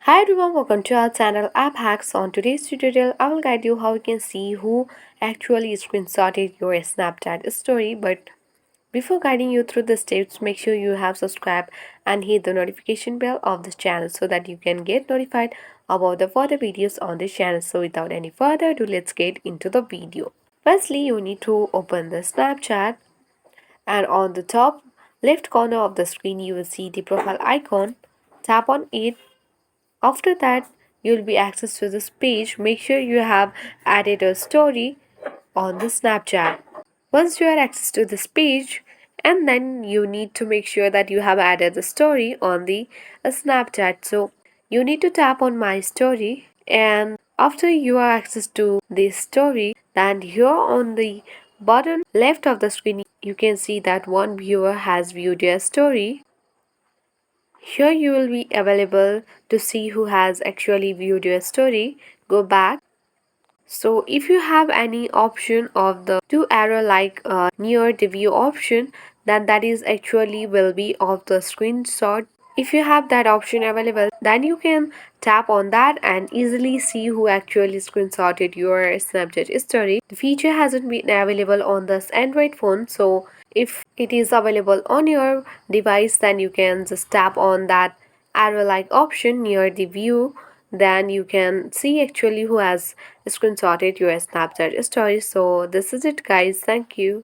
Hi everyone, welcome to our channel App Hacks. On today's tutorial, I will guide you how you can see who actually screenshotted your Snapchat story. But before guiding you through the steps, make sure you have subscribed and hit the notification bell of this channel so that you can get notified about the further videos on this channel. So without any further ado, let's get into the video. Firstly, you need to open the Snapchat, and on the top left corner of the screen you will see the profile icon. Tap on it. After that, you'll be access to this page. Make sure you have added a story on the Snapchat. Once you are access to this page, and then you need to make sure that you have added the story on the Snapchat. So you need to tap on my story, and after you are access to this story, then here on the bottom left of the screen you can see that one viewer has viewed your story. Here you will be available to see who has actually viewed your story. Go back. So if you have any option of the two arrow like near the view option, then that is actually will be of the screenshot. If you have that option available, then you can tap on that and easily see who actually screenshotted your Snapchat story. The feature hasn't been available on this Android phone, so if it is available on your device, then you can just tap on that arrow like option near the view. Then you can see actually who has screenshotted your Snapchat story. So this is it guys. Thank you.